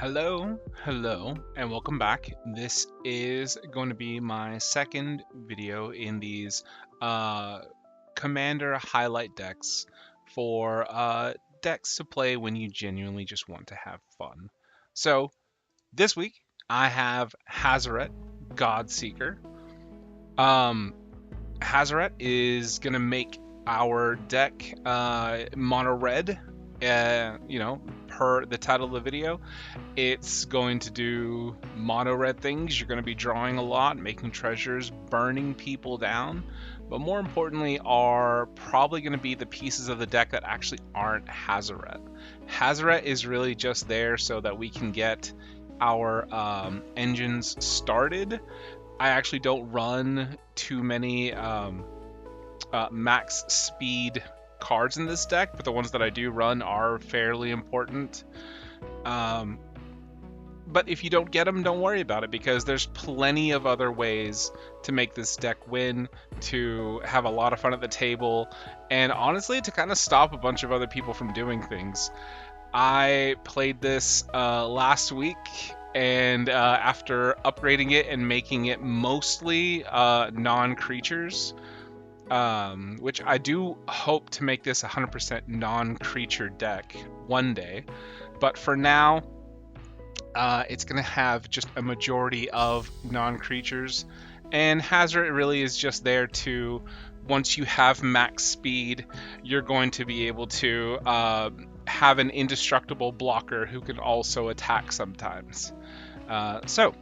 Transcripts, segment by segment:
Hello, and welcome back. This is going to be my second video in these uh, Commander highlight decks for decks to play when you genuinely just want to have fun. So, this week I have Hazoret, Godseeker. Um, Hazoret is going to make our deck mono red, per the title of the video. It's going to do mono red things. You're going to be drawing a lot, making treasures, burning people down. But more importantly, are probably going to be the pieces of the deck that actually aren't Hazoret. Hazoret is really just there so that we can get our engines started. I actually don't run too many max speed cards in this deck, but the ones that I do run are fairly important. But if you don't get them, don't worry about it, because there's plenty of other ways to make this deck win, to have a lot of fun at the table, and honestly, to kind of stop a bunch of other people from doing things. I played this last week, and after upgrading it and making it mostly non-creatures, which I do hope to make this 100% non-creature deck one day, but for now, it's going to have just a majority of non-creatures, and Hazoret really is just there to, once you have max speed, you're going to be able to have an indestructible blocker who can also attack sometimes. So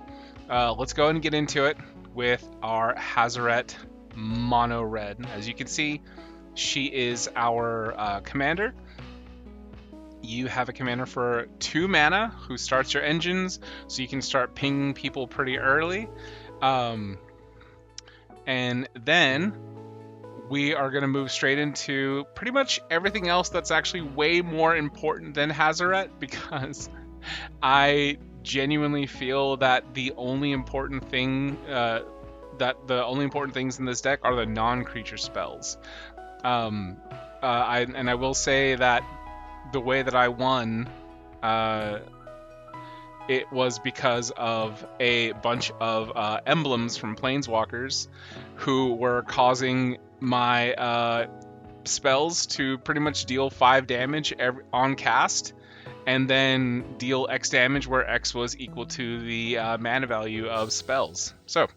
let's go and get into it with our Hazoret mono red. As you can see, she is our commander. You have a commander for 2 mana who starts your engines, so you can start pinging people pretty early. And then we are going to move straight into pretty much everything else that's actually way more important than Hazoret, because I genuinely feel that the only important things in this deck are the non-creature spells. I will say that the way that I won, it was because of a bunch of emblems from Planeswalkers who were causing my spells to pretty much deal 5 damage on cast, and then deal X damage where X was equal to the mana value of spells. So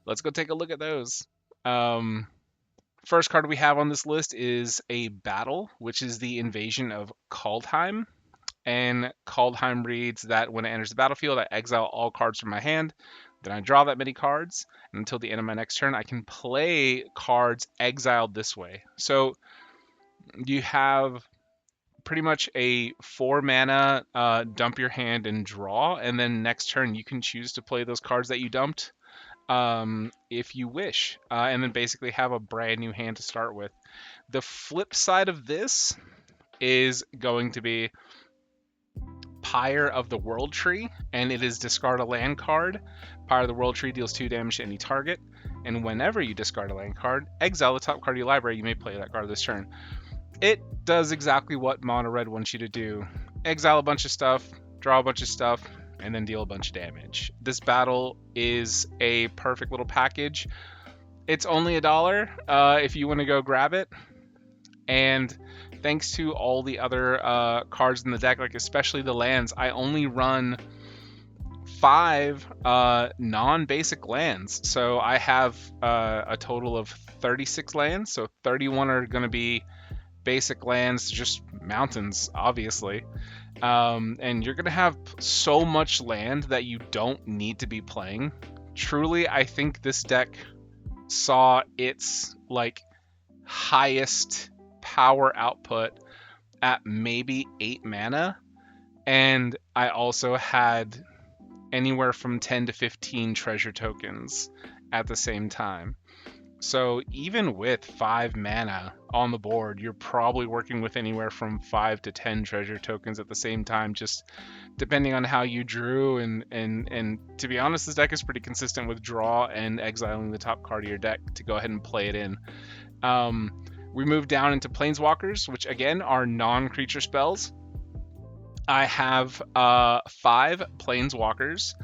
let's go take a look at those. First card we have on this list is a battle, which is the invasion of Kaldheim. And Kaldheim reads that when it enters the battlefield, I exile all cards from my hand. Then I draw that many cards. And until the end of my next turn, I can play cards exiled this way. So you have pretty much a 4 mana dump your hand and draw. And then next turn, you can choose to play those cards that you dumped, if you wish, and then basically have a brand new hand to start with. The flip side of this is going to be Pyre of the World Tree, and it is discard a land card. Pyre of the World Tree deals 2 damage to any target, and whenever you discard a land card, exile the top card of your library. You may play that card this turn. It does exactly what mono red wants you to do: exile a bunch of stuff, draw a bunch of stuff, and then deal a bunch of damage. This battle is a perfect little package. It's only $1 if you want to go grab it. And thanks to all the other cards in the deck, like especially the lands, I only run 5 non-basic lands. So I have a total of 36 lands. So 31 are going to be basic lands, just mountains, obviously. And you're going to have so much land that you don't need to be playing. Truly, I think this deck saw its highest power output at maybe 8 mana. And I also had anywhere from 10 to 15 treasure tokens at the same time. So even with 5 mana on the board, you're probably working with anywhere from 5 to 10 treasure tokens at the same time, just depending on how you drew. And to be honest, this deck is pretty consistent with draw and exiling the top card of your deck to go ahead and play it in. We move down into Planeswalkers, which again are non-creature spells. I have 5 planeswalkers,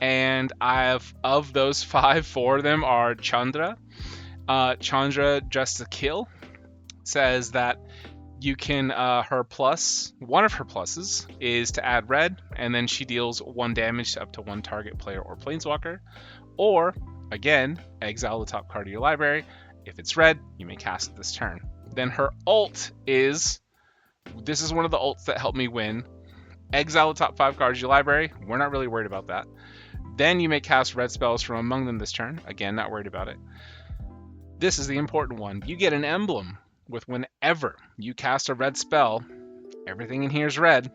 and I have of those 5, 4 of them are Chandra. Chandra Just to Kill says that you can her plus one of her pluses is to add red, and then she deals 1 damage to up to 1 target player or planeswalker. Or again, exile the top card of your library. If it's red, you may cast it this turn. Then her ult is this is one of the ults that helped me win. Exile the top 5 cards of your library. We're not really worried about that. Then you may cast red spells from among them this turn. Again, not worried about it. This is the important one. You get an emblem with whenever you cast a red spell, everything in here is red,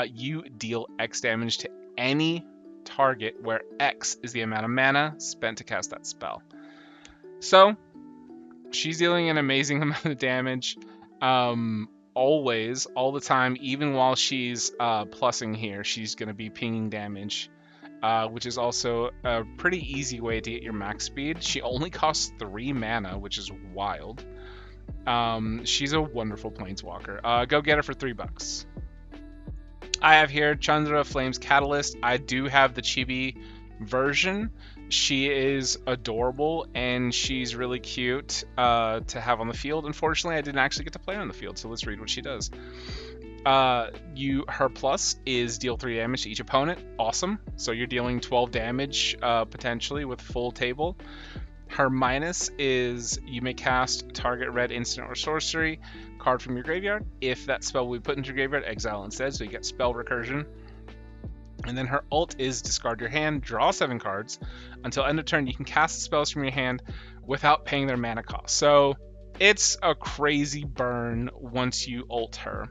you deal X damage to any target where X is the amount of mana spent to cast that spell. So, she's dealing an amazing amount of damage. Always, all the time, even while she's plussing here, she's going to be pinging damage, which is also a pretty easy way to get your max speed. She only costs 3 mana, which is wild. She's a wonderful planeswalker. Go get her for $3. I have here Chandra Flames Catalyst. I do have the chibi version. She is adorable and she's really cute to have on the field. Unfortunately, I didn't actually get to play her on the field, so let's read what she does. Her plus is deal 3 damage to each opponent. Awesome. So you're dealing 12 damage potentially with full table. Her minus is you may cast target red instant or sorcery card from your graveyard. If that spell will be put into your graveyard, exile instead, so you get spell recursion. And then her ult is discard your hand, draw 7 cards. Until end of turn, you can cast spells from your hand without paying their mana cost. So it's a crazy burn once you ult her.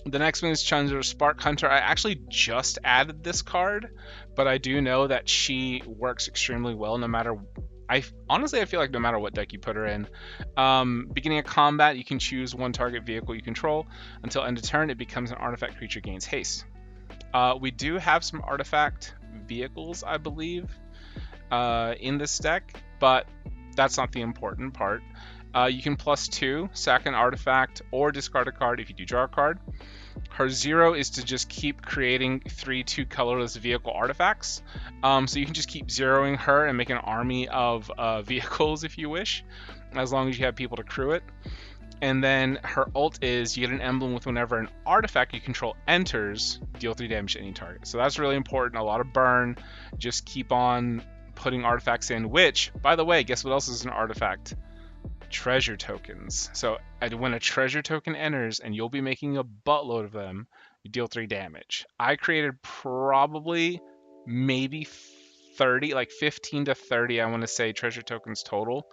The next one is Chandra Spark Hunter. I actually just added this card, but I do know that she works extremely well no matter... I feel like no matter what deck you put her in. Beginning of combat, you can choose 1 target vehicle you control. Until end of turn, it becomes an artifact creature, gains haste. We do have some artifact vehicles, I believe, in this deck, but that's not the important part. You can +2, sack an artifact, or discard a card if you do draw a card. Her 0 is to just keep creating 3/2 colorless vehicle artifacts. So you can just keep zeroing her and make an army of vehicles if you wish, as long as you have people to crew it. And then her ult is you get an emblem with whenever an artifact you control enters, deal 3 damage to any target. So that's really important. A lot of burn. Just keep on putting artifacts in, which, by the way, guess what else is an artifact? Treasure tokens. So when a treasure token enters, and you'll be making a buttload of them, you deal 3 damage. I created probably maybe 30, like 15 to 30, I want to say, treasure tokens total.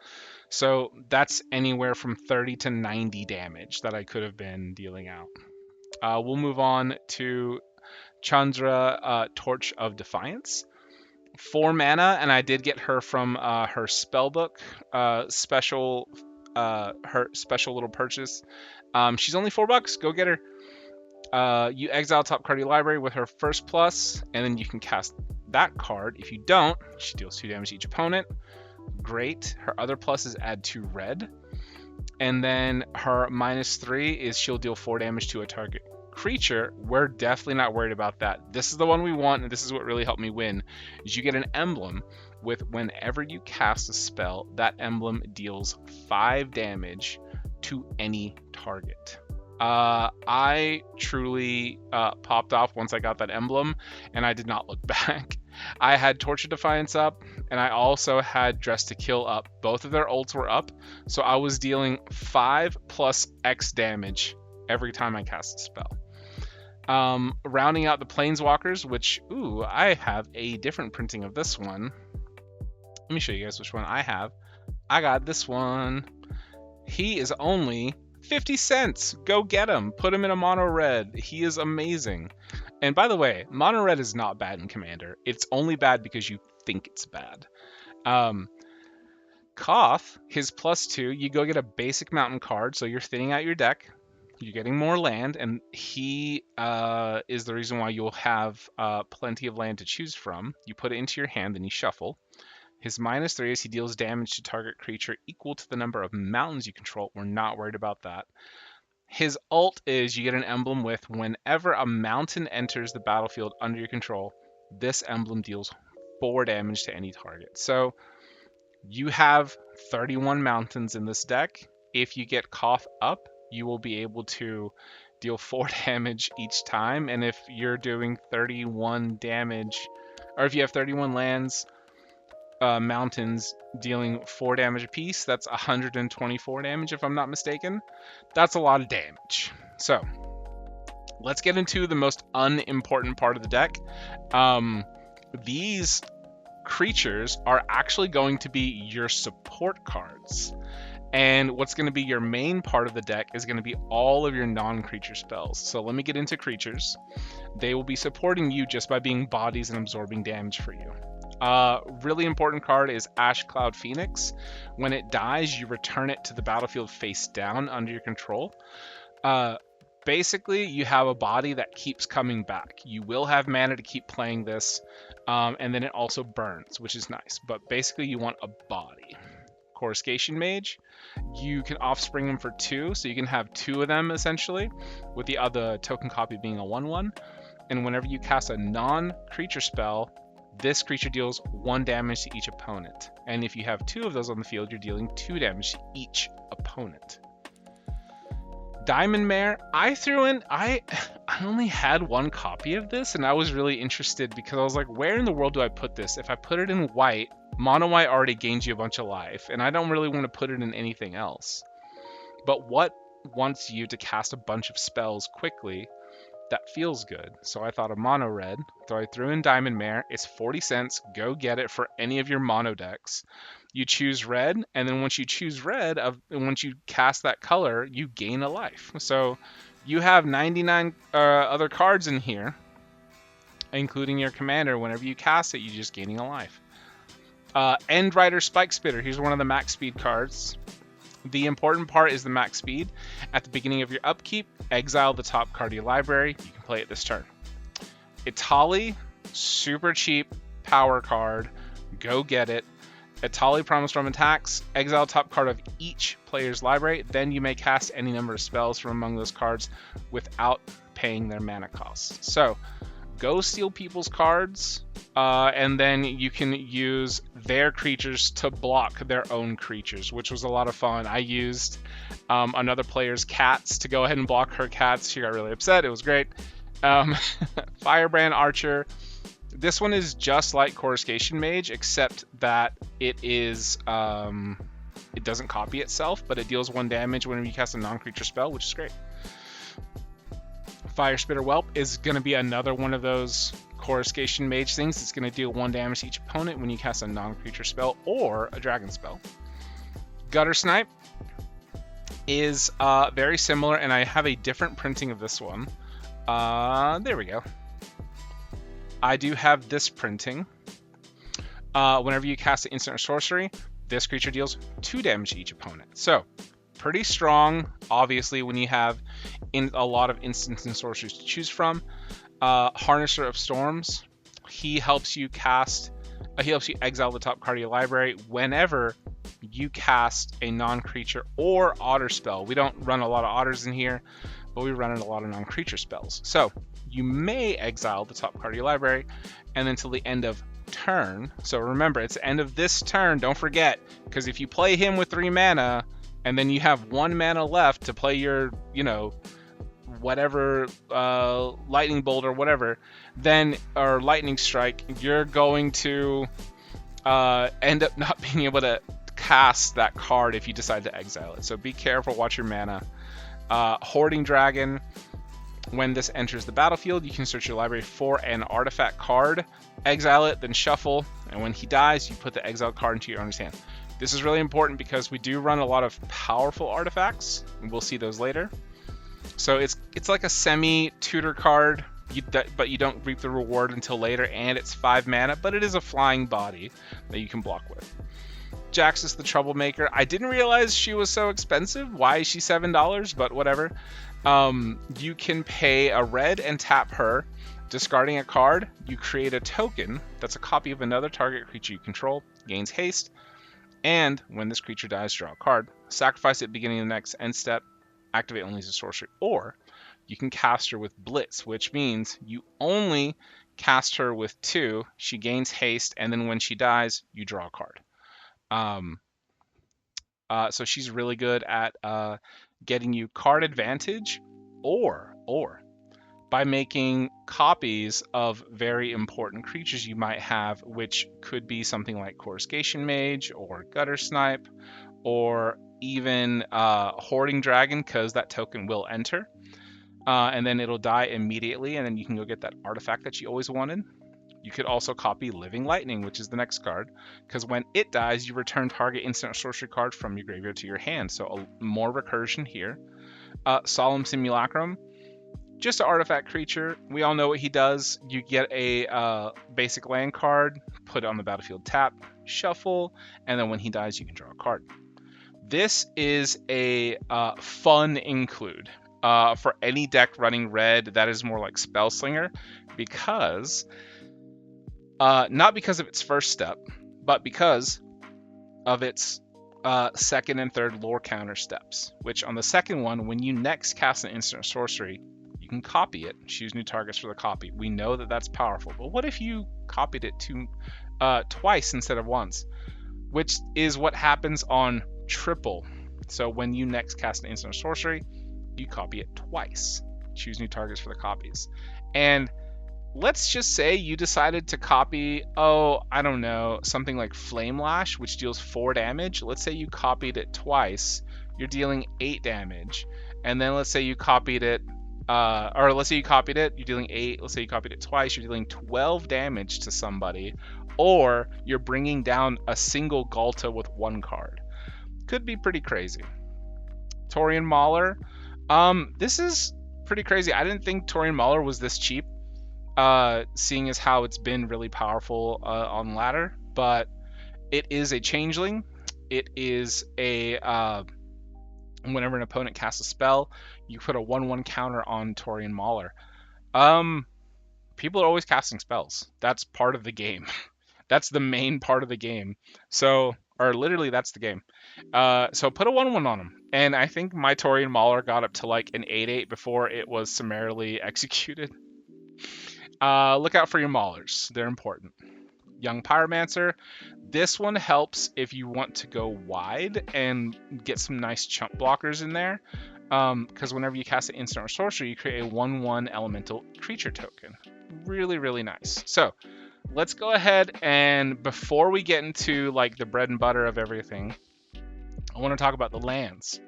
So that's anywhere from 30 to 90 damage that I could have been dealing out. We'll move on to Chandra Torch of Defiance. 4 mana, and I did get her from her spellbook special, her special little purchase. She's only $4. Go get her. You exile top card of your library with her first plus, and then you can cast that card. If you don't, she deals 2 damage to each opponent. Great. Her other plus is add 2 red, and then her -3 is she'll deal 4 damage to a target creature. We're definitely not worried about that. This is the one we want, and this is what really helped me win, is you get an emblem with whenever you cast a spell, that emblem deals 5 damage to any target. I truly popped off once I got that emblem, and I did not look back. I had Torch of Defiance up, and I also had Dress to Kill up. Both of their ults were up, so I was dealing 5 plus X damage every time I cast a spell. Rounding out the Planeswalkers, which, I have a different printing of this one. Let me show you guys which one I have. I got this one. He is only 50 cents. Go get him. Put him in a mono red. He is amazing. And by the way, mono red is not bad in Commander. It's only bad because you think it's bad. Koth, his +2, you go get a basic mountain card, so you're thinning out your deck. You're getting more land, and he is the reason why you'll have plenty of land to choose from. You put it into your hand, then you shuffle. His -3 is he deals damage to target creature equal to the number of mountains you control. We're not worried about that. His ult is you get an emblem with whenever a mountain enters the battlefield under your control, this emblem deals 4 damage to any target. So you have 31 mountains in this deck. If you get Cough up, you will be able to deal 4 damage each time. And if you're doing 31 damage, or if you have 31 lands, mountains dealing 4 damage apiece, that's 124 damage if I'm not mistaken. That's a lot of damage. So let's get into the most unimportant part of the deck. These creatures are actually going to be your support cards. And what's going to be your main part of the deck is going to be all of your non-creature spells. So let me get into creatures. They will be supporting you just by being bodies and absorbing damage for you. Really important card is Ash Cloud Phoenix. When it dies, you return it to the battlefield face down under your control. Basically, you have a body that keeps coming back. You will have mana to keep playing this, and then it also burns, which is nice. But basically, you want a body. Coruscation Mage, you can offspring them for 2, so you can have 2 of them essentially, with the other token copy being a 1/1. And whenever you cast a non-creature spell, this creature deals 1 damage to each opponent. And if you have 2 of those on the field, you're dealing 2 damage to each opponent. Diamond Mare, I only had 1 copy of this, and I was really interested because I was like, where in the world do I put this? If I put it in white, mono white already gains you a bunch of life, and I don't really want to put it in anything else. But what wants you to cast a bunch of spells quickly that feels good? So I thought of mono red, so I threw in Diamond Mare. It's 40 cents. Go get it for any of your mono decks. You choose red, and then once you choose red, once you cast that color, you gain a life. So you have 99 other cards in here, including your commander. Whenever you cast it, you're just gaining a life. End Rider Spike Spitter. Here's one of the max speed cards. The important part is the max speed. At the beginning of your upkeep, exile the top card of your library. You can play it this turn. Itali, super cheap power card. Go get it. Itali Primal Storm attacks. Exile top card of each player's library. Then you may cast any number of spells from among those cards without paying their mana costs. So go steal people's cards, and then you can use their creatures to block their own creatures, which was a lot of fun. I used another player's cats to go ahead and block her cats. She got really upset. It was great. Firebrand Archer. This one is just like Coruscation Mage, except that it doesn't copy itself, but it deals 1 damage whenever you cast a non-creature spell, which is great. Fire Spitter Whelp is going to be another one of those Coruscation Mage things. It's going to deal 1 damage to each opponent when you cast a non-creature spell or a dragon spell. Gutter Snipe is very similar, and I have a different printing of this one. There we go. I do have this printing. Whenever you cast an instant or sorcery, this creature deals 2 damage to each opponent. So pretty strong, obviously, when you have a lot of instants and sorceries to choose from. Harnesser of Storms, he helps you exile the top card of your library whenever you cast a non-creature or otter spell. We don't run a lot of otters in here, but we run a lot of non-creature spells. So you may exile the top card of your library, and then till the end of turn. So remember, it's the end of this turn, don't forget, because if you play him with 3 mana, and then you have 1 mana left to play your, whatever, lightning bolt or whatever, then, or lightning strike, you're going to end up not being able to cast that card if you decide to exile it. So be careful, watch your mana. Hoarding Dragon, when this enters the battlefield, you can search your library for an artifact card, exile it, then shuffle, and when he dies, you put the exiled card into your owner's hand. This is really important because we do run a lot of powerful artifacts, and we'll see those later. So it's like a semi-tutor card, but you don't reap the reward until later, and it's 5 mana, but it is a flying body that you can block with. Jaxus the Troublemaker. I didn't realize she was so expensive. Why is she $7? But whatever. You can pay a red and tap her. Discarding a card, you create a token that's a copy of another target creature you control, gains haste, and when this creature dies, draw a card. Sacrifice it beginning of the next end step. activate only as a sorcery, or you can cast her with Blitz, which means you only cast her with 2. She gains haste, and then when she dies, you draw a card. So she's really good at getting you card advantage, or by making copies of very important creatures you might have, which could be something like Coruscation Mage or Gutter Snipe, or even Hoarding Dragon, because that token will enter. And then it'll die immediately, and then you can go get that artifact that you always wanted. You could also copy Living Lightning, which is the next card, because when it dies, you return target instant or sorcery card from your graveyard to your hand, so more recursion here. Solemn Simulacrum, just an artifact creature. We all know what he does. You get a basic land card, put it on the battlefield tap, shuffle, and then when he dies, you can draw a card. This is a fun include for any deck running red that is more like Spellslinger, because not because of its first step, but because of its second and third lore counter steps, which on the second one, when you next cast an instant or sorcery, you can copy it, choose new targets for the copy. We know that that's powerful, but what if you copied it twice instead of once, which is what happens on triple. So when you next cast an instant or sorcery, you copy it twice, choose new targets for the copies. And let's just say you decided to copy, I don't know, something like Flame Lash, which deals 4 damage. Let's say you copied it twice, you're dealing 8 damage. And then let's say you copied it, you're dealing 8. Let's say you copied it twice, you're dealing 12 damage to somebody. Or you're bringing down a single Galta with 1 card. Could be pretty crazy. Torian Mauler. This is pretty crazy. I didn't think Torian Mauler was this cheap, seeing as how it's been really powerful on ladder, but it is a changeling. It is a whenever an opponent casts a spell, you put a 1/1 counter on Torian Mauler. People are always casting spells. That's part of the game. That's the main part of the game. So, or literally that's the game. So put a 1/1 on him. And I think my Torian Mauler got up to like an 8/8 before it was summarily executed. Look out for your Maulers. They're important. Young Pyromancer. This one helps if you want to go wide and get some nice chump blockers in there. Because whenever you cast an instant or sorcery, you create a 1/1 elemental creature token. Really, really nice. So let's go ahead, and before we get into like the bread and butter of everything, I want to talk about the lands.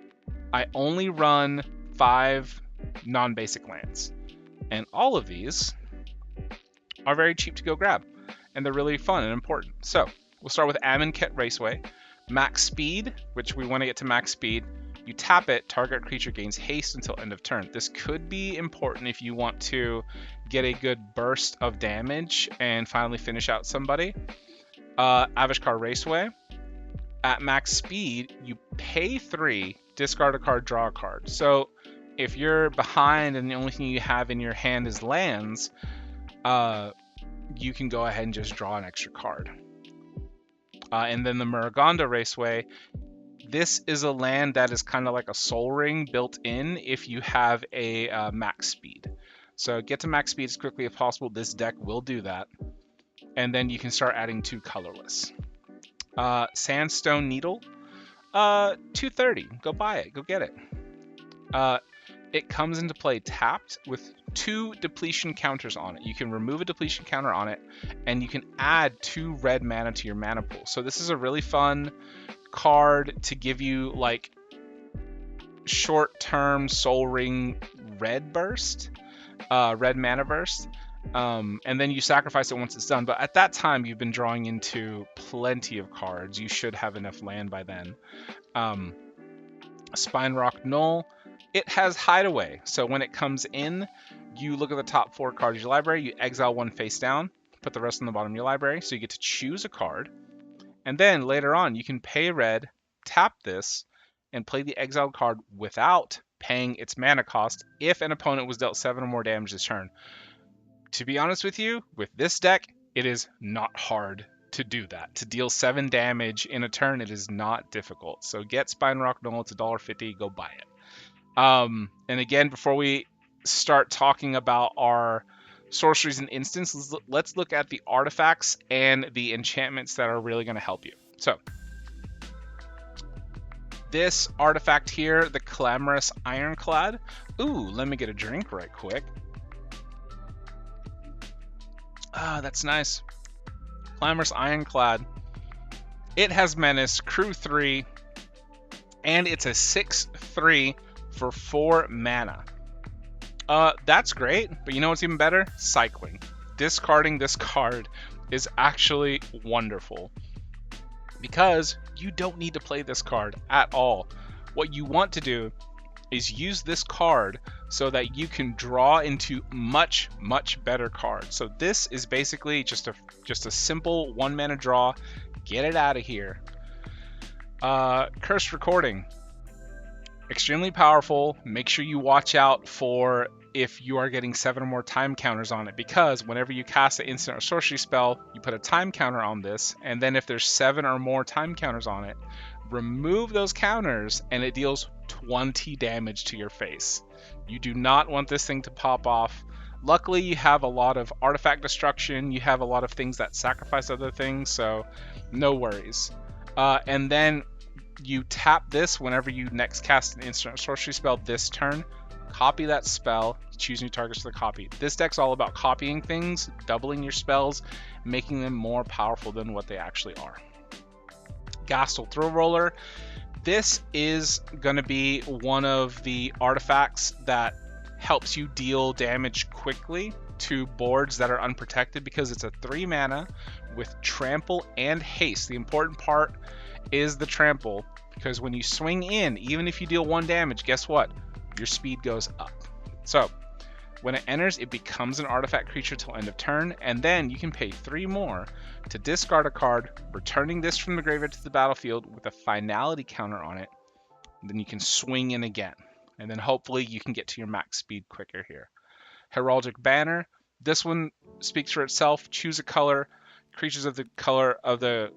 I only run 5 non-basic lands, and all of these are very cheap to go grab, and they're really fun and important. So we'll start with Amonkhet Raceway. Max speed, which we want to get to max speed. You tap it, target creature gains haste until end of turn. This could be important if you want to get a good burst of damage and finally finish out somebody. Avishkar Raceway. At max speed, you pay 3, discard a card, draw a card. So if you're behind and the only thing you have in your hand is lands, you can go ahead and just draw an extra card. And then the Muragonda Raceway. This is a land that is kind of like a Soul Ring built in if you have a max speed. So get to max speed as quickly as possible. This deck will do that. And then you can start adding 2 colorless. Sandstone Needle. 230. Go buy it. Go get it. It comes into play tapped with 2 depletion counters on it. You can remove a depletion counter on it, and you can add 2 red mana to your mana pool. So this is a really fun card to give you like short-term Soul Ring red burst, red mana burst, and then you sacrifice it once it's done. But at that time, you've been drawing into plenty of cards. You should have enough land by then. Spine Rock Null. It has Hideaway, so when it comes in, you look at the top 4 cards of your library, you exile 1 face down, put the rest on the bottom of your library, so you get to choose a card. And then later on, you can pay red, tap this, and play the exiled card without paying its mana cost if an opponent was dealt 7 or more damage this turn. To be honest with you, with this deck, it is not hard to do that. To deal 7 damage in a turn, it is not difficult. So get Spine Rock Null, it's $1.50, go buy it. And again, before we start talking about our sorceries and instants, let's look at the artifacts and the enchantments that are really going to help you. So this artifact here, the Clamorous Ironclad. Ooh, let me get a drink right quick. Ah, that's nice. Clamorous Ironclad. It has Menace, Crew 3, and it's a 6/3 for 4 mana. That's great, but you know what's even better? Cycling. Discarding this card is actually wonderful because you don't need to play this card at all. What you want to do is use this card so that you can draw into much better cards. So this is basically just a simple 1 mana draw. Get it out of here. Cursed Recording. Extremely powerful. Make sure you watch out for if you are getting 7 or more time counters on it, because whenever you cast an instant or sorcery spell, you put a time counter on this, and then if there's 7 or more time counters on it, remove those counters and it deals 20 damage to your face. You do not want this thing to pop off. Luckily, you have a lot of artifact destruction, you have a lot of things that sacrifice other things, so no worries. And then you tap this whenever you next cast an instant or sorcery spell this turn. Copy that spell, choose new targets for the copy. This deck's all about copying things, doubling your spells, making them more powerful than what they actually are. Gastel Throw Roller. This is going to be one of the artifacts that helps you deal damage quickly to boards that are unprotected, because it's a 3 mana with trample and haste. The important part is the trample, because when you swing in, even if you deal 1 damage, guess what? Your speed goes up. So when it enters, it becomes an artifact creature till end of turn, and then you can pay 3 more to discard a card, returning this from the graveyard to the battlefield with a finality counter on it. And then you can swing in again, and then hopefully you can get to your max speed quicker here. Heraldic Banner. This one speaks for itself. Choose a color. Creatures of the color of the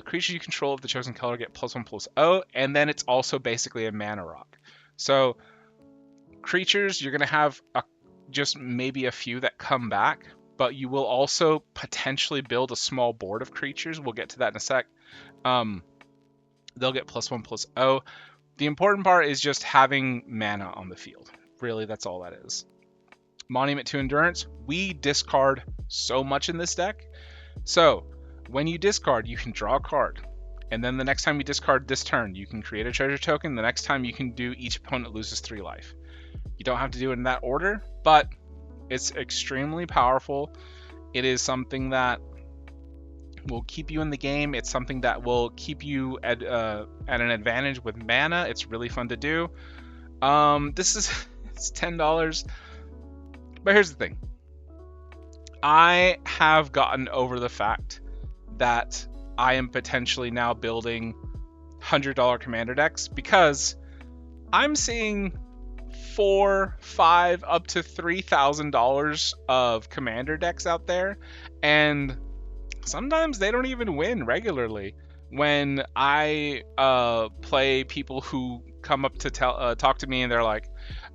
creatures you control of the chosen color get +1/+0, and then it's also basically a mana rock. So creatures, you're going to have just maybe a few that come back, but you will also potentially build a small board of creatures. We'll get to that in a sec. They'll get +1/+0. The important part is just having mana on the field. Really, that's all that is. Monument to Endurance. We discard so much in this deck. So when you discard, you can draw a card. And then the next time you discard this turn, you can create a treasure token. The next time you can do each opponent loses 3 life. You don't have to do it in that order, but it's extremely powerful. It is something that will keep you in the game. It's something that will keep you at an advantage with mana. It's really fun to do. This is it's $10. But here's the thing. I have gotten over the fact that I am potentially now building $100 commander decks, because I'm seeing $4,000, $5,000, up to $3,000 of commander decks out there, and sometimes they don't even win regularly. When I play people who come up to talk to me and they're like,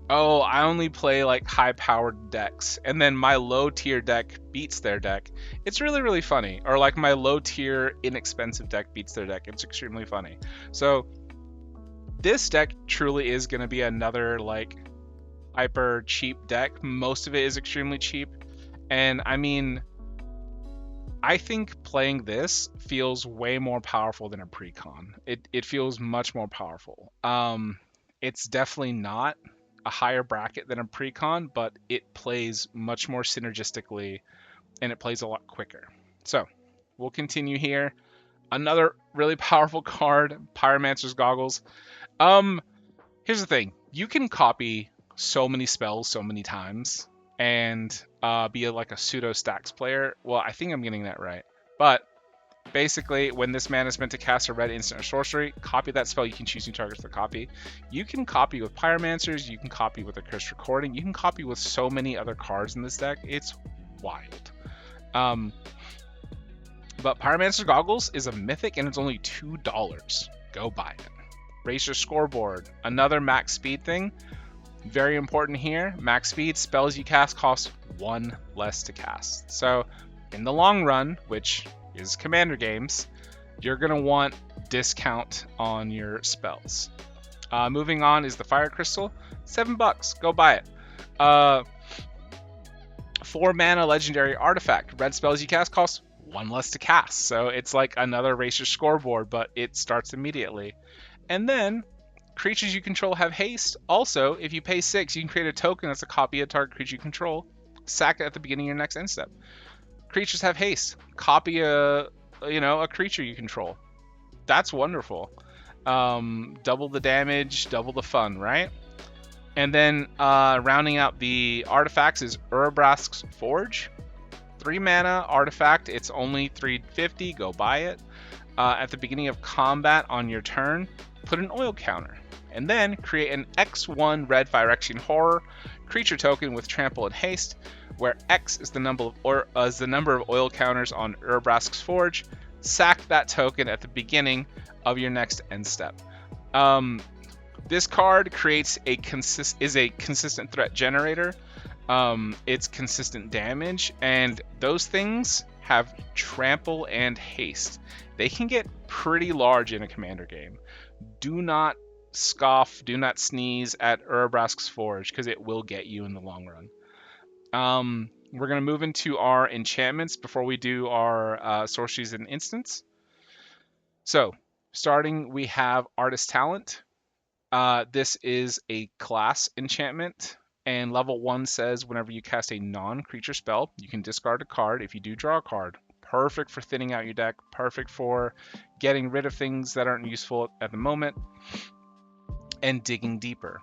oh, I only play like high-powered decks, and then my low-tier deck beats their deck. It's really, really funny. Or like my low-tier inexpensive deck beats their deck. It's extremely funny. So this deck truly is going to be another like hyper cheap deck. Most of it is extremely cheap. And I mean, I think playing this feels way more powerful than a precon. It feels much more powerful. It's definitely not a higher bracket than a precon, but it plays much more synergistically and it plays a lot quicker. So we'll continue here. Another really powerful card, Pyromancer's Goggles. Here's the thing. You can copy so many spells so many times and be like a pseudo stacks player. Well, I think I'm getting that right. But basically, when this mana is meant to cast a red instant or sorcery, copy that spell. You can choose new targets to copy. You can copy with Pyromancers. You can copy with a Cursed Recording. You can copy with so many other cards in this deck. It's wild. But Pyromancer's Goggles is a mythic and it's only $2. Go buy it. Raise your scoreboard. Another max speed thing. Very important here, max speed, spells you cast cost 1 less to cast. So in the long run, which is Commander games, you're going to want discount on your spells. Moving on is the Fire Crystal, $7, go buy it. 4 mana legendary artifact, red spells you cast cost 1 less to cast. So it's like another Racer scoreboard, but it starts immediately. And then creatures you control have haste. Also, if you pay 6, you can create a token that's a copy of target creature you control. Sack it at the beginning of your next end step. Creatures have haste. Copy a creature you control. That's wonderful. Double the damage, double the fun, right? And then rounding out the artifacts is Urabrask's Forge. 3 mana artifact. It's only $3.50. Go buy it. At the beginning of combat on your turn, put an oil counter. And then create an X1 red Phyrexian Horror creature token with trample and haste, where X is the number of oil counters on Urabrask's Forge. Sack that token at the beginning of your next end step. This card is a consistent threat generator. It's consistent damage, and those things have trample and haste. They can get pretty large in a commander game. Do not scoff, do not sneeze at Urabrask's Forge, because it will get you in the long run. We're going to move into our enchantments before we do our sorceries and instants. So, starting, we have Artist Talent. This is a class enchantment, and level 1 says whenever you cast a non-creature spell, you can discard a card if you do draw a card. Perfect for thinning out your deck, perfect for getting rid of things that aren't useful at the moment, and digging deeper.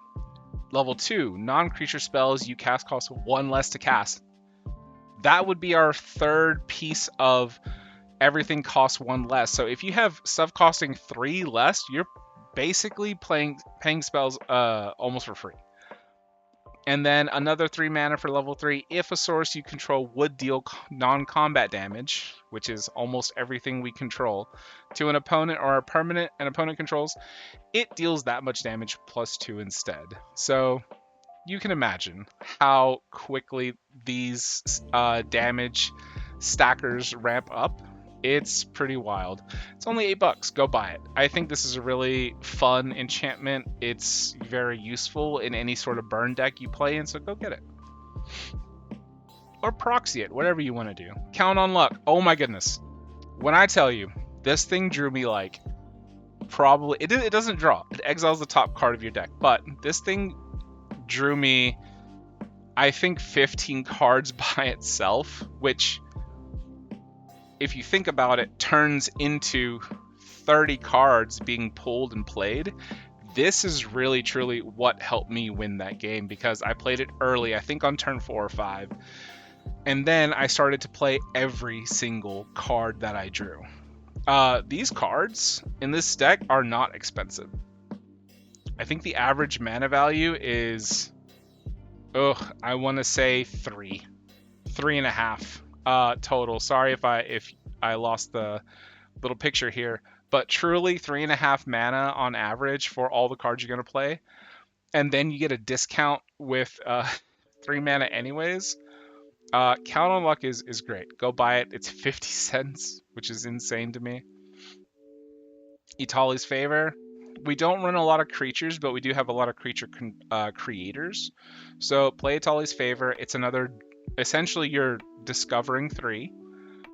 Level 2, non-creature spells you cast cost 1 less to cast. That would be our third piece of everything costs 1 less. So if you have stuff costing 3 less, you're basically paying spells almost for free. And then another 3 mana for level 3. If a source you control would deal non-combat damage, which is almost everything we control, to an opponent or a permanent an opponent controls, it deals that much damage plus 2 instead. So you can imagine how quickly these damage stackers ramp up. It's pretty wild. It's only $8. Go buy it. I think this is a really fun enchantment. It's very useful in any sort of burn deck you play in, so go get it. Or proxy it, whatever you want to do. Count on luck. Oh my goodness. When I tell you, this thing drew me like probably... It doesn't draw. It exiles the top card of your deck. But this thing drew me, I think, 15 cards by itself, which... if you think about it, turns into 30 cards being pulled and played. This is really, truly what helped me win that game, because I played it early, I think on turn 4 or 5. And then I started to play every single card that I drew. These cards in this deck are not expensive. I think the average mana value is, I want to say 3.5. Total. Sorry if I lost the little picture here, but truly 3.5 mana on average for all the cards you're going to play, and then you get a discount with 3 mana anyways. Count on Luck is great. Go buy it. It's 50 cents, which is insane to me. Itali's Favor. We don't run a lot of creatures, but we do have a lot of creature creators. So play Itali's Favor. It's another, essentially you're discovering 3.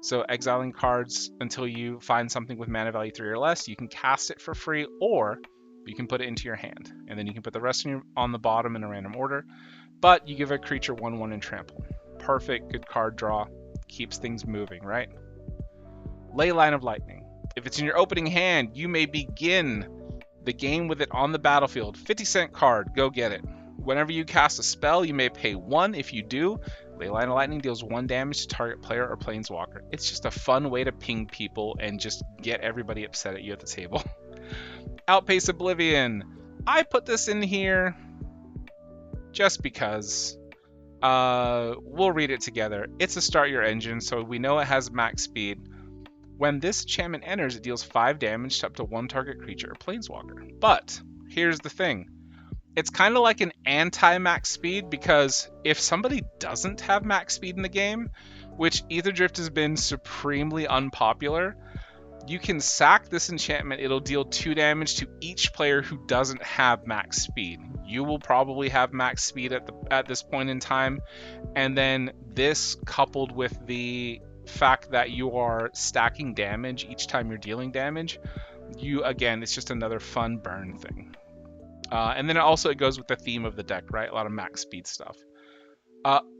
So exiling cards until you find something with mana value 3 or less. You can cast it for free, or you can put it into your hand. And then you can put the rest on the bottom in a random order. But you give a creature 1/1 and trample. Perfect, good card draw. Keeps things moving, right? Ley Line of Lightning. If it's in your opening hand, you may begin the game with it on the battlefield. 50-cent card, go get it. Whenever you cast a spell, you may pay 1. If you do, Ley Line of Lightning deals 1 damage to target player or planeswalker. It's just a fun way to ping people and just get everybody upset at you at the table. Outpace Oblivion. I put this in here just because. We'll read it together. It's a start your engine, so we know it has max speed. When this enchantment enters, it deals 5 damage to up to 1 target creature or planeswalker. But here's the thing. It's kind of like an anti-max speed, because if somebody doesn't have max speed in the game, which Ether Drift has been supremely unpopular, you can sack this enchantment. It'll deal 2 damage to each player who doesn't have max speed. You will probably have max speed at this point in time, and then this coupled with the fact that you are stacking damage each time you're dealing damage, it's just another fun burn thing. And then it goes with the theme of the deck, right? A lot of max speed stuff.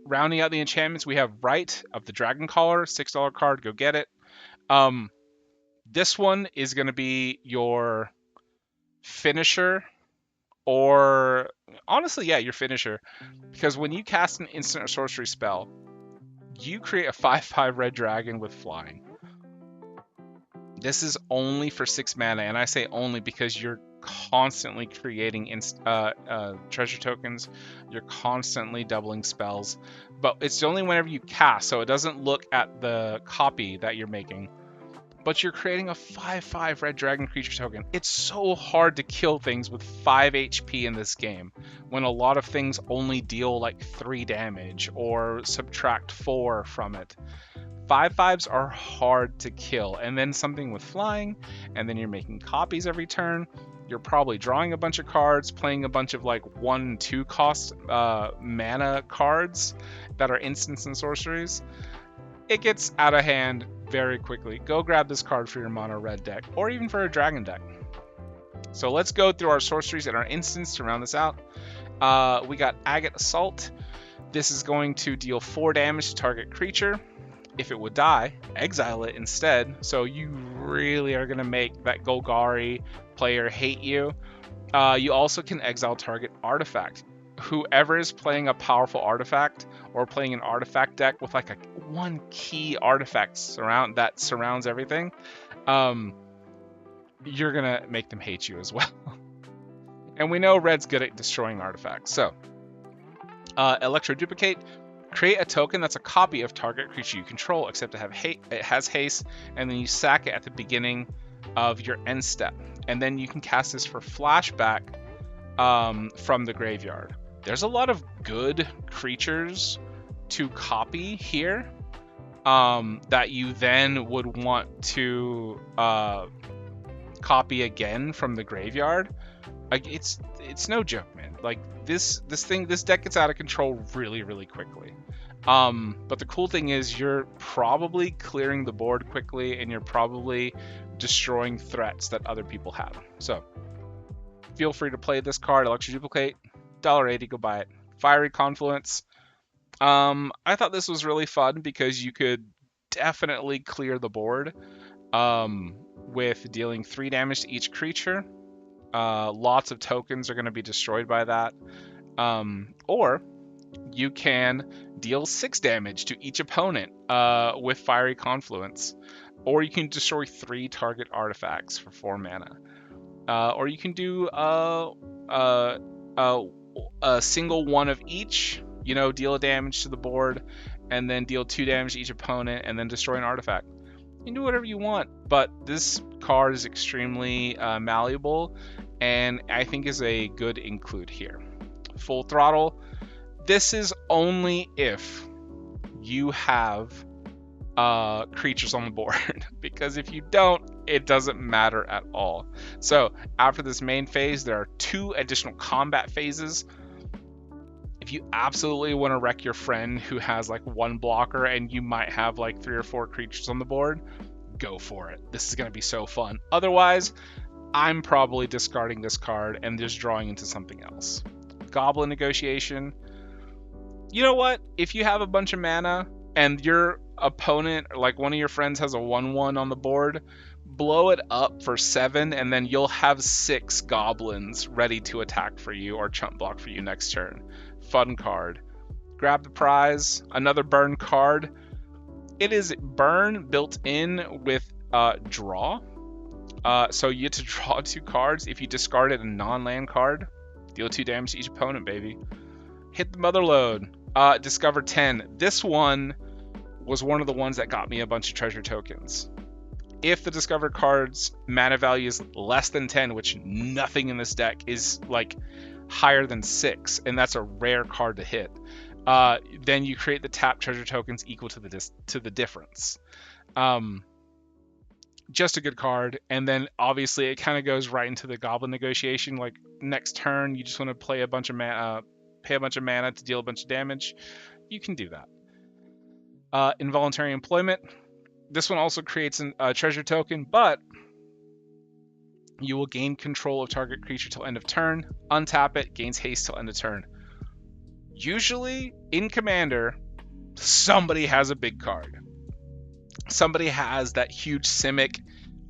Rounding out the enchantments, we have Rite of the Dragon Caller, $6 card, go get it. This one is going to be your finisher, or honestly, yeah, your finisher. Because when you cast an instant or sorcery spell, you create a 5/5 red dragon with flying. This is only for 6 mana, and I say only because you're constantly creating treasure tokens. You're constantly doubling spells, but it's only whenever you cast, so it doesn't look at the copy that you're making. But you're creating a 5/5 red dragon creature token. It's so hard to kill things with 5 HP in this game, when a lot of things only deal like 3 damage or subtract 4 from it. 5/5s are hard to kill, and then something with flying, and then you're making copies every turn. You're probably drawing a bunch of cards, playing a bunch of like 1 and 2 cost mana cards that are instants and sorceries. It gets out of hand very quickly. Go grab this card for your mono red deck, or even for a dragon deck. So let's go through our sorceries and our instants to round this out. We got Agate Assault. This is going to deal 4 damage to target creature. If it would die, exile it instead. So you really are going to make that Golgari player hate you. You also can exile target artifact. Whoever is playing a powerful artifact, or playing an artifact deck with like a 1 key artifact that surrounds everything, you're going to make them hate you as well. And we know red's good at destroying artifacts. So Electro Duplicate. Create a token that's a copy of target creature you control, except it has haste, and then you sack it at the beginning of your end step. And then you can cast this for flashback from the graveyard. There's a lot of good creatures to copy here that you then would want to copy again from the graveyard. Like, it's no joke, man. Like, this deck gets out of control really, really quickly. But the cool thing is you're probably clearing the board quickly, and you're probably destroying threats that other people have. So feel free to play this card, Electro Duplicate, $1.80, go buy it. Fiery Confluence. I thought this was really fun because you could definitely clear the board with dealing 3 damage to each creature. Lots of tokens are going to be destroyed by that. Or you can deal 6 damage to each opponent with Fiery Confluence. Or you can destroy 3 target artifacts for 4 mana. Or you can do a single one of each, deal a damage to the board, and then deal 2 damage to each opponent, and then destroy an artifact. You can do whatever you want, but this card is extremely malleable, and I think is a good include here. Full Throttle. This is only if you have creatures on the board, because if you don't, it doesn't matter at all. So after this main phase, there are 2 additional combat phases. If you absolutely want to wreck your friend who has like 1 blocker and you might have like 3 or 4 creatures on the board, go for it. This is going to be so fun. Otherwise, I'm probably discarding this card and just drawing into something else. Goblin Negotiation. You know what? If you have a bunch of mana and your opponent, like one of your friends, has a 1/1 on the board, blow it up for 7, and then you'll have 6 goblins ready to attack for you or chump block for you next turn. Fun card. Grab the Prize. Another burn card. It is burn built in with draw. So you get to draw 2 cards. If you discarded a non-land card, deal 2 damage to each opponent, baby. Hit the Motherlode. Discover 10. This one was one of the ones that got me a bunch of treasure tokens. If the discovered card's mana value is less than 10, which nothing in this deck is like higher than 6, and that's a rare card to hit, then you create the tap treasure tokens equal to the difference. Just a good card. And then obviously it kind of goes right into the goblin negotiation. Like next turn, you just want to play a bunch of mana, pay a bunch of mana to deal a bunch of damage. You can do that. Involuntary employment. This one also creates a treasure token, but you will gain control of target creature till end of turn. Untap it, gains haste till end of turn. Usually in Commander, somebody has a big card. Somebody has that huge Simic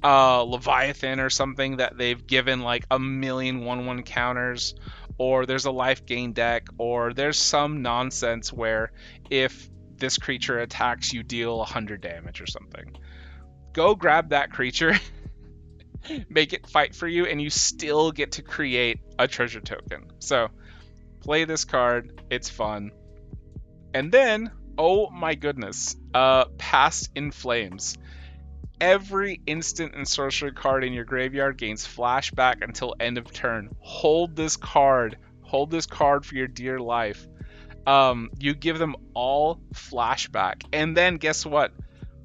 Leviathan or something that they've given like a million 1/1 counters, or there's a life gain deck, or there's some nonsense where if this creature attacks you deal 100 damage or something. Go grab that creature, make it fight for you, and you still get to create a treasure token. So play this card, it's fun. And then, oh my goodness, Past in Flames. Every instant and sorcery card in your graveyard gains flashback until end of turn. Hold this card for your dear life. You give them all flashback, and then guess what?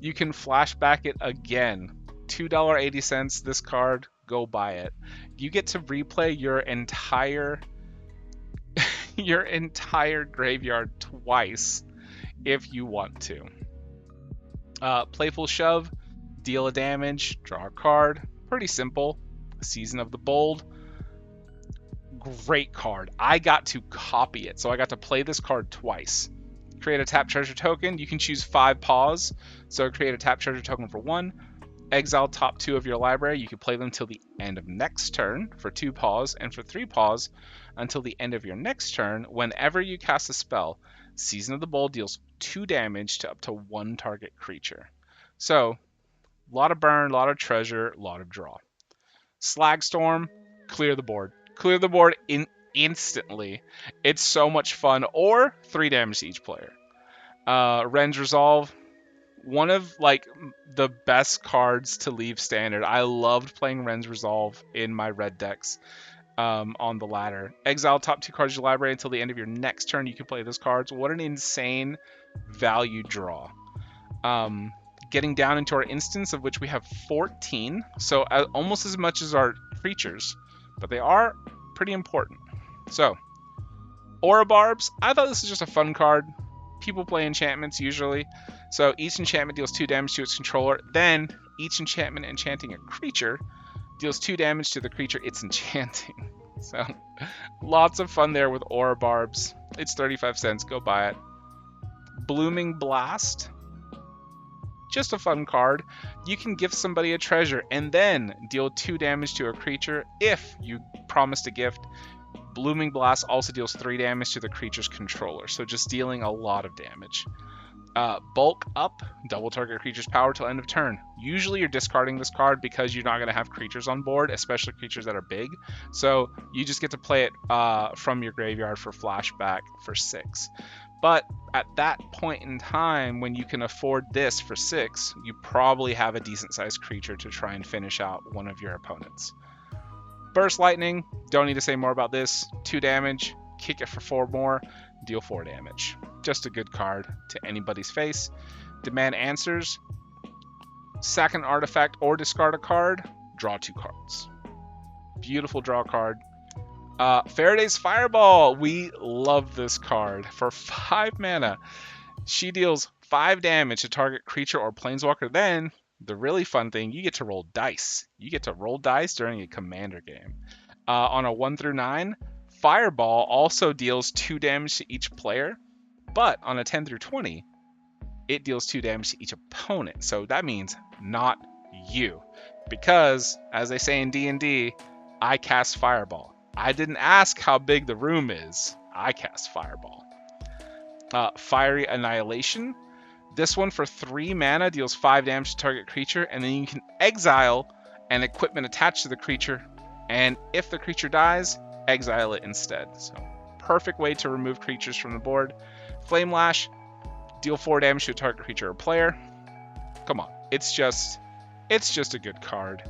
You can flashback it again. $2.80 this card, go buy it. You get to replay your entire graveyard twice if you want to. Playful Shove, deal a damage, draw a card. Pretty simple. Season of the Bold, great card. I got to copy it, so I got to play this card twice. Create a tap treasure token. You can choose 5 paws, so create a tap treasure token for 1. Exile top 2 of your library. You can play them till the end of next turn for 2 paws, and for 3 paws until the end of your next turn. Whenever you cast a spell, Season of the Bold deals 2 damage to up to 1 target creature. So, a lot of burn, a lot of treasure, a lot of draw. Slagstorm, clear the board. Clear the board instantly. It's so much fun. Or 3 damage to each player. Ren's Resolve, one of like the best cards to leave standard. I loved playing Ren's Resolve in my red decks on the ladder. Exile top 2 cards of your library until the end of your next turn. You can play those cards. What an insane value draw. Getting down into our instance, of which we have 14, so almost as much as our creatures, but they are pretty important. So, Aura Barbs, I thought this was just a fun card. People play enchantments usually, so each enchantment deals 2 damage to its controller. Then, each enchantment enchanting a creature deals 2 damage to the creature it's enchanting. So, lots of fun there with Aura Barbs. It's 35 cents, go buy it. Blooming Blast, just a fun card. You can give somebody a treasure and then deal 2 damage to a creature if you promised a gift. Blooming Blast also deals 3 damage to the creature's controller, so just dealing a lot of damage. Bulk Up, double target creature's power till end of turn. Usually you're discarding this card because you're not going to have creatures on board, especially creatures that are big. So you just get to play it from your graveyard for flashback for 6. But at that point in time, when you can afford this for 6, you probably have a decent sized creature to try and finish out one of your opponents. Burst Lightning, don't need to say more about this. 2 damage, kick it for 4 more, deal 4 damage. Just a good card to anybody's face. Demand Answers, sack an artifact or discard a card, draw 2 cards. Beautiful draw card. Faraday's Fireball, we love this card. For 5 mana, she deals 5 damage to target creature or planeswalker. Then, the really fun thing, you get to roll dice. You get to roll dice during a commander game. On a 1 through 9, Fireball also deals 2 damage to each player, but on a 10 through 20, it deals 2 damage to each opponent. So that means not you. Because, as they say in D&D, I cast Fireball. I didn't ask how big the room is. I cast Fireball. Fiery Annihilation. This one for 3 mana deals 5 damage to target creature, and then you can exile an equipment attached to the creature, and if the creature dies, exile it instead. So, perfect way to remove creatures from the board. Flame Lash. Deal 4 damage to a target creature or player. Come on. It's just a good card.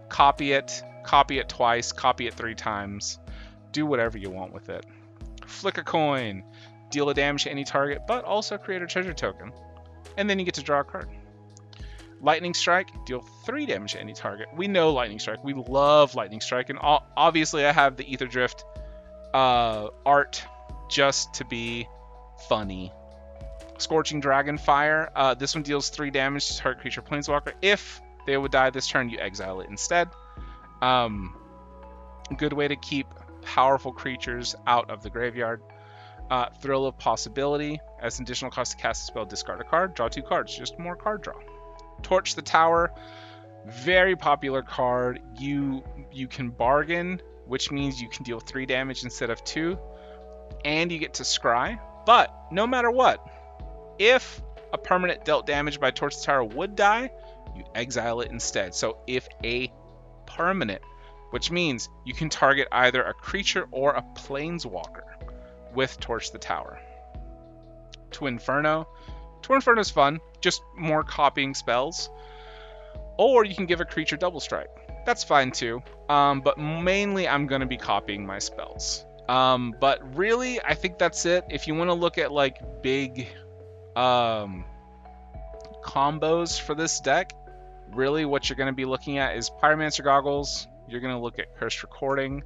Copy it twice, copy it 3 times. do whatever you want with it. Flick a coin, deal a damage to any target, but also create a treasure token. And then you get to draw a card. Lightning Strike, deal 3 damage to any target. We know Lightning Strike. We love Lightning Strike. And obviously I have the Ether Drift art just to be funny. Scorching Dragonfire. This one deals 3 damage to target creature Planeswalker. If they would die this turn, you exile it instead. Good way to keep powerful creatures out of the graveyard. Thrill of Possibility. As an additional cost to cast a spell, discard a card. Draw 2 cards. Just more card draw. Torch the Tower. Very popular card. You can bargain, which means you can deal 3 damage instead of 2. And you get to scry. But no matter what, if a permanent dealt damage by Torch the Tower would die, you exile it instead. So if a permanent, which means you can target either a creature or a planeswalker with Torch the Tower. Twinferno. Twinferno's fun, just more copying spells. Or you can give a creature double strike. That's fine too. But mainly I'm going to be copying my spells. But really, I think that's it. If you want to look at like big combos for this deck, really what you're going to be looking at is Pyromancer Goggles. You're going to look at Cursed Recording.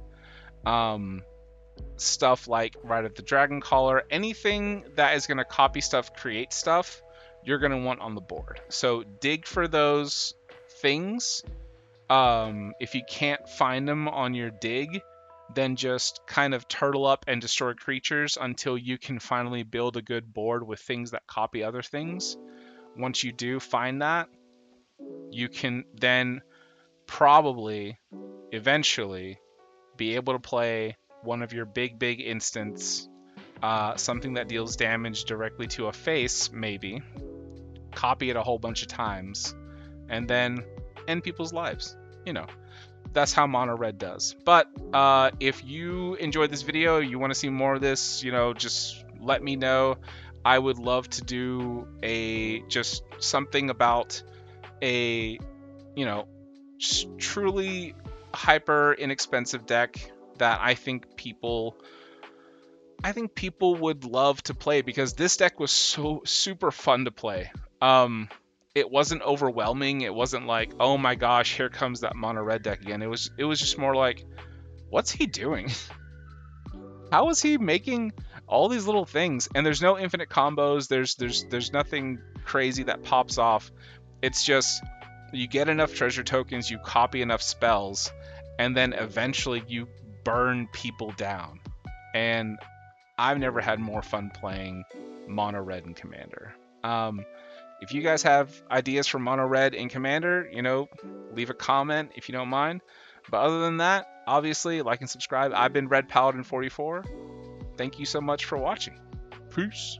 Stuff like Rite of the Dragon Caller. Anything that is going to copy stuff, create stuff, you're going to want on the board. So dig for those things. If you can't find them on your dig, then just kind of turtle up and destroy creatures until you can finally build a good board with things that copy other things. Once you do find that, you can then probably eventually be able to play one of your big instants, something that deals damage directly to a face, maybe, copy it a whole bunch of times, and then end people's lives. You know, that's how Mono Red does. But if you enjoyed this video, you want to see more of this, you know, just let me know. I would love to do just something about a, you know, truly hyper inexpensive deck that I think people would love to play, because this deck was so super fun to play. It wasn't overwhelming. It wasn't like, oh my gosh, here comes that mono red deck again. It was just more like, what's he doing? How is he making all these little things? And there's no infinite combos. There's nothing crazy that pops off. It's just you get enough treasure tokens, you copy enough spells, and then eventually you burn people down. And I've never had more fun playing mono red in Commander. If you guys have ideas for mono red in Commander, you know, leave a comment if you don't mind. But other than that, obviously, like and subscribe. I've been Red Paladin 44. Thank you so much for watching. Peace.